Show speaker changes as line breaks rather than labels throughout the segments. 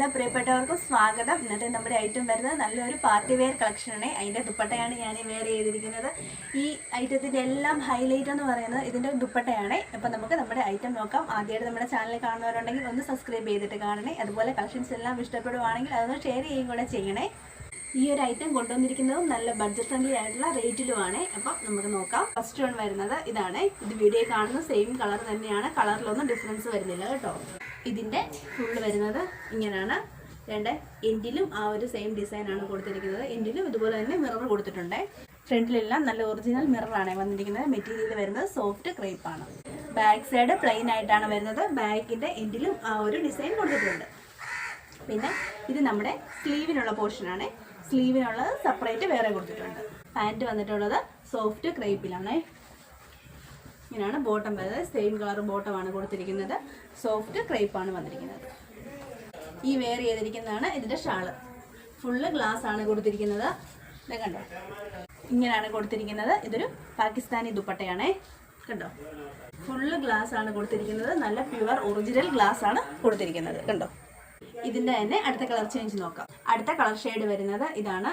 എല്ലാ പ്രിയപ്പെട്ടവർക്കും സ്വാഗതം. ഇന്നത്തെ നമ്മുടെ ഐറ്റം വരുന്നത് നല്ലൊരു പാർട്ടി വെയർ കളക്ഷനാണ്. അതിൻ്റെ ദുപ്പട്ടയാണ് ഞാൻ വെയർ ചെയ്തിരിക്കുന്നത്. ഈ ഐറ്റത്തിൻ്റെ എല്ലാം ഹൈലൈറ്റ് എന്ന് പറയുന്നത് ഇതിൻ്റെ ദുപ്പട്ടയാണ്. അപ്പം നമുക്ക് നമ്മുടെ ഐറ്റം നോക്കാം. ആദ്യമായിട്ട് നമ്മുടെ ചാനൽ കാണുന്നവരുണ്ടെങ്കിൽ ഒന്ന് സബ്സ്ക്രൈബ് ചെയ്തിട്ട് കാണണേ. അതുപോലെ കളക്ഷൻസ് എല്ലാം ഇഷ്ടപ്പെടുവാണെങ്കിൽ അതൊന്ന് ഷെയർ ചെയ്യുകയും കൂടെ ചെയ്യണേ. ഈ ഒരു ഐറ്റം കൊണ്ടുവന്നിരിക്കുന്നതും നല്ല ബഡ്ജറ്റ് ഫ്രണ്ട്ലി ആയിട്ടുള്ള റേറ്റിലുമാണ്. അപ്പം നമുക്ക് നോക്കാം. ഫസ്റ്റ് വൺ വരുന്നത് ഇതാണ്. ഇത് വീഡിയോ കാണുന്ന സെയിം കളർ തന്നെയാണ്. കളറിലൊന്നും ഡിഫറൻസ് വരുന്നില്ല കേട്ടോ. ഇതിൻ്റെ ഫുള്ള് വരുന്നത് ഇങ്ങനെയാണ്. രണ്ട് എൻഡിലും ആ ഒരു സെയിം ഡിസൈനാണ് കൊടുത്തിരിക്കുന്നത്. എൻഡിലും ഇതുപോലെ തന്നെ മിറർ കൊടുത്തിട്ടുണ്ട്. ഫ്രണ്ടിലെല്ലാം നല്ല ഒറിജിനൽ മിററാണ് വന്നിരിക്കുന്നത്. മെറ്റീരിയൽ വരുന്നത് സോഫ്റ്റ് ക്രേപ്പാണ്. ബാക്ക് സൈഡ് പ്ലെയിൻ ആയിട്ടാണ് വരുന്നത്. ബാക്കിൻ്റെ എൻഡിലും ആ ഒരു ഡിസൈൻ കൊടുത്തിട്ടുണ്ട്. പിന്നെ ഇത് നമ്മുടെ സ്ലീവിനുള്ള പോർഷനാണ്. സ്ലീവിനുള്ളത് സെപ്പറേറ്റ് വേറെ കൊടുത്തിട്ടുണ്ട്. പാൻറ്റ് വന്നിട്ടുള്ളത് സോഫ്റ്റ് ക്രേപ്പിലാണ്. ഇങ്ങനെയാണ് ബോട്ടം വരുന്നത്. സെയിം കളർ ബോട്ടമാണ് കൊടുത്തിരിക്കുന്നത്. സോഫ്റ്റ് ക്രേപ്പാണ് വന്നിരിക്കുന്നത്. ഈ വെയർ ചെയ്തിരിക്കുന്നതാണ് ഇതിൻ്റെ ഷാള്. ഫുള്ള് ഗ്ലാസ് ആണ് കൊടുത്തിരിക്കുന്നത്. ഇത് കണ്ടോ, ഇങ്ങനെയാണ് കൊടുത്തിരിക്കുന്നത്. ഇതൊരു പാകിസ്ഥാനി ദുപ്പട്ടയാണ്. കണ്ടോ, ഫുള്ള് ഗ്ലാസ് ആണ് കൊടുത്തിരിക്കുന്നത്. നല്ല പ്യുവർ ഒറിജിനൽ ഗ്ലാസ് ആണ് കൊടുത്തിരിക്കുന്നത്. കണ്ടോ, ഇതിൻ്റെ തന്നെ അടുത്ത കളർ ചേഞ്ച് നോക്കാം. അടുത്ത കളർ ഷെയ്ഡ് വരുന്നത് ഇതാണ്.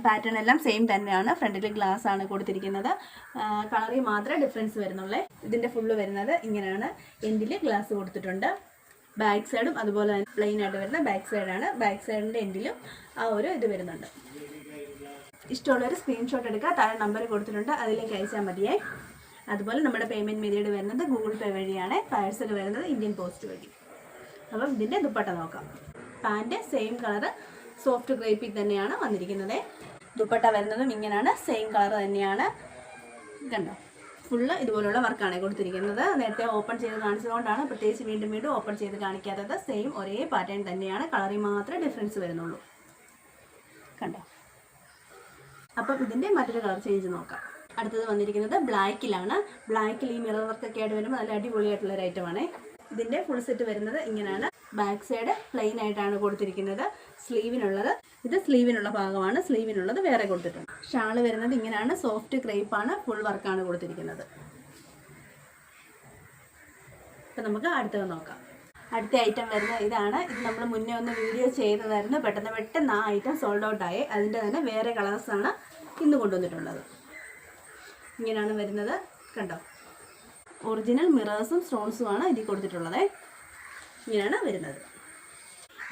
പാറ്റേൺ എല്ലാം സെയിം തന്നെയാണ്. ഫ്രണ്ടിൽ ഗ്ലാസ് ആണ് കൊടുത്തിരിക്കുന്നത്. കളറിൽ മാത്രമേ ഡിഫറൻസ് വരുന്നുള്ളൂ. ഇതിൻ്റെ ഫുള്ള് വരുന്നത് ഇങ്ങനെയാണ്. എൻഡിൽ ഗ്ലാസ് കൊടുത്തിട്ടുണ്ട്. ബാക്ക് സൈഡും അതുപോലെ തന്നെ പ്ലെയിൻ ആയിട്ട് വരുന്ന ബാക്ക് സൈഡാണ്. ബാക്ക് സൈഡിൻ്റെ എൻഡിലും ആ ഒരു ഇത് വരുന്നുണ്ട്. ഇഷ്ടമുള്ളൊരു സ്ക്രീൻഷോട്ട് എടുക്കുക. താഴെ നമ്പർ കൊടുത്തിട്ടുണ്ട്, അതിലേക്ക് അയച്ചാൽ മതിയേ. അതുപോലെ നമ്മുടെ പേയ്മെൻറ്റ് മെത്തേഡ് വരുന്നത് ഗൂഗിൾ പേ വഴിയാണ്. പാഴ്സൽ വരുന്നത് ഇന്ത്യൻ പോസ്റ്റ് വഴി. അപ്പം ഇതിൻ്റെ ദുപ്പട്ട നോക്കാം. പാൻറ്റ് സെയിം കളറ് സോഫ്റ്റ് ക്രേപ്പിൽ തന്നെയാണ് വന്നിരിക്കുന്നത്. ദുപ്പട്ട വരുന്നതും ഇങ്ങനെയാണ്. സെയിം കളർ തന്നെയാണ്. കണ്ടോ, ഫുള്ള് ഇതുപോലുള്ള വർക്കാണ് കൊടുത്തിരിക്കുന്നത്. നേരത്തെ ഓപ്പൺ ചെയ്ത് കാണിച്ചതുകൊണ്ടാണ് പ്രത്യേകിച്ച് വീണ്ടും വീണ്ടും ഓപ്പൺ ചെയ്ത് കാണിക്കാത്തത്. സെയിം ഒരേ പാറ്റേൺ തന്നെയാണ്. കളറിൽ മാത്രമേ ഡിഫറൻസ് വരുന്നുള്ളൂ. കണ്ടോ. അപ്പം ഇതിൻ്റെ മറ്റൊരു കളർ ചേഞ്ച് നോക്കാം. അടുത്തത് വന്നിരിക്കുന്നത് ബ്ലാക്കിലാണ്. ബ്ലാക്കിൽ ഈ മിറർ വർക്കൊക്കെ ആയിട്ട് വരുമ്പോൾ നല്ല അടിപൊളിയായിട്ടുള്ളൊരു ഐറ്റമാണ്. ഇതിൻ്റെ ഫുൾ സെറ്റ് വരുന്നത് ഇങ്ങനെയാണ്. ബാക്ക് സൈഡ് പ്ലെയിൻ ആയിട്ടാണ് കൊടുത്തിരിക്കുന്നത്. സ്ലീവിനുള്ളത് ഇത് സ്ലീവിനുള്ള ഭാഗമാണ്. സ്ലീവിനുള്ളത് വേറെ കൊടുത്തിട്ടുണ്ട്. ഷാള് വരുന്നത് ഇങ്ങനെയാണ്. സോഫ്റ്റ് ക്രേപ്പാണ്. ഫുൾ വർക്കാണ് കൊടുത്തിരിക്കുന്നത്. അപ്പം നമുക്ക് അടുത്തത് നോക്കാം. അടുത്ത ഐറ്റം വരുന്നത് ഇതാണ്. ഇത് നമ്മൾ മുന്നേ ഒന്ന് വീഡിയോ ചെയ്തതായിരുന്നു. പെട്ടെന്ന് ആ ഐറ്റം സോൾഡ് ഔട്ടായി. അതിൻ്റെ തന്നെ വേറെ കളേഴ്സാണ് ഇന്ന് കൊണ്ടുവന്നിട്ടുള്ളത്. ഇങ്ങനെയാണ് വരുന്നത്. കണ്ടോ, ഒറിജിനൽ മിറേഴ്സും സ്റ്റോൺസുമാണ് ഇതിൽ കൊടുത്തിട്ടുള്ളത്. ഇങ്ങനെയാണ് വരുന്നത്.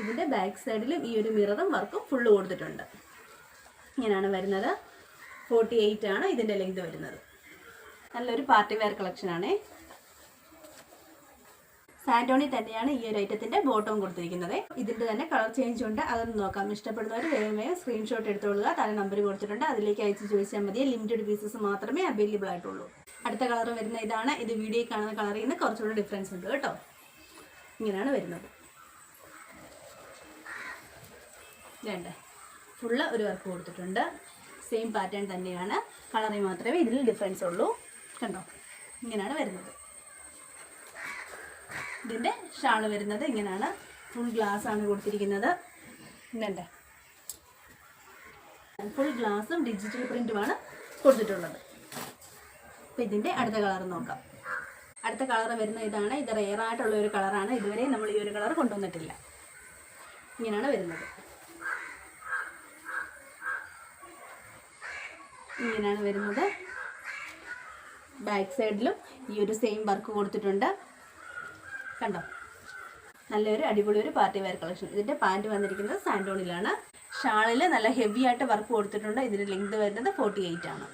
ഇതിൻ്റെ ബാക്ക് സൈഡിലും ഈ ഒരു മിററും വർക്കും ഫുള്ള് കൊടുത്തിട്ടുണ്ട്. ഇങ്ങനെയാണ് വരുന്നത്. 48 ആണ് ഇതിൻ്റെ ലെങ്ത് വരുന്നത്. നല്ലൊരു പാർട്ടി വെയർ കളക്ഷനാണ്. സാൻഡോണി തന്നെയാണ് ഈ ഒരു ഐറ്റത്തിൻ്റെ ബോട്ടവും കൊടുത്തിരിക്കുന്നത്. ഇതിൻ്റെ തന്നെ കളർ ചേഞ്ച് ഉണ്ട്. അതൊന്ന് നോക്കാം. ഇഷ്ടപ്പെടുന്നവർ വേഗം സ്ക്രീൻഷോട്ട് എടുത്തോളുക. താഴെ നമ്പർ കൊടുത്തിട്ടുണ്ട്, അതിലേക്ക് അയച്ച് ചോദിച്ചാൽ മതി. ലിമിറ്റഡ് പീസസ് മാത്രമേ അവൈലബിൾ ആയിട്ടുള്ളൂ. അടുത്ത കളർ വരുന്ന ഇതാണ്. ഇത് വീഡിയോയിൽ കാണുന്ന കളറിൽ നിന്ന് കുറച്ചുകൂടി ഡിഫറൻസ് ഉണ്ട് കേട്ടോ. ഇങ്ങനെയാണ് വരുന്നത്. രണ്ട് ഫുള്ള് ഒരു വർക്ക് കൊടുത്തിട്ടുണ്ട്. സെയിം പാറ്റേൺ തന്നെയാണ്. കളറിൽ മാത്രമേ ഇതിൽ ഡിഫറൻസ് ഉള്ളൂ. കണ്ടോ, ഇങ്ങനെയാണ് വരുന്നത്. ഇതിൻ്റെ ഷാള് വരുന്നത് ഇങ്ങനെയാണ്. ഫുൾ ഗ്ലാസ് ആണ് കൊടുത്തിരിക്കുന്നത്. ഇങ്ങനെ ഫുൾ ഗ്ലാസും ഡിജിറ്റൽ പ്രിൻറ്റുമാണ് കൊടുത്തിട്ടുള്ളത്. അപ്പോൾ ഇതിൻ്റെ അടുത്ത കളർ നോക്കാം. അടുത്ത കളർ വരുന്ന ഇതാണ്. ഇത് റെയറായിട്ടുള്ള ഒരു കളറാണ്. ഇതുവരെ നമ്മൾ ഈ ഒരു കളർ കൊണ്ടുവന്നിട്ടില്ല. ഇങ്ങനെയാണ് വരുന്നത്. ഇങ്ങനെയാണ് വരുന്നത്. ബാക്ക് സൈഡിലും ഈ ഒരു സെയിം വർക്ക് കൊടുത്തിട്ടുണ്ട്. കണ്ടോ, നല്ലൊരു അടിപൊളി ഒരു പാർട്ടി വെയർ കളക്ഷൻ. ഇതിൻ്റെ പാൻറ്റ് വന്നിരിക്കുന്നത് സാൻഡോണിലാണ്. ഷാളിൽ നല്ല ഹെവി ആയിട്ട് വർക്ക് കൊടുത്തിട്ടുണ്ട്. ഇതിൻ്റെ ലെങ്ത് വരുന്നത് 48 ആണ്.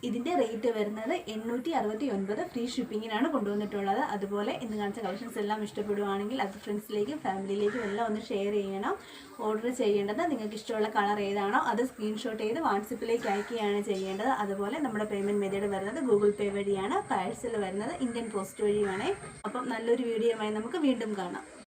ഇതിൻ്റെ റേറ്റ് വരുന്നത് 869. ഫ്രീ ഷിപ്പിങ്ങിനാണ് കൊണ്ടുവന്നിട്ടുള്ളത്. അതുപോലെ ഇന്ന് കാണിച്ച കളക്ഷൻസ് എല്ലാം ഇഷ്ടപ്പെടുവാണെങ്കിൽ അത് ഫ്രണ്ട്സിലേക്കും ഫാമിലിയിലേക്കും എല്ലാം ഒന്ന് ഷെയർ ചെയ്യണം. ഓർഡർ ചെയ്യേണ്ടത് നിങ്ങൾക്ക് ഇഷ്ടമുള്ള കളർ ഏതാണോ അത് സ്ക്രീൻഷോട്ട് ചെയ്ത് വാട്സപ്പിലേക്ക് അയക്കുകയാണ് ചെയ്യേണ്ടത്. അതുപോലെ നമ്മുടെ പേയ്മെൻറ്റ് മെത്തേഡ് വരുന്നത് ഗൂഗിൾ പേ വഴിയാണ്. പാഴ്സൽ വരുന്നത് ഇന്ത്യൻ പോസ്റ്റ് വഴിയാണ്. അപ്പം നല്ലൊരു വീഡിയോയുമായി നമുക്ക് വീണ്ടും കാണാം.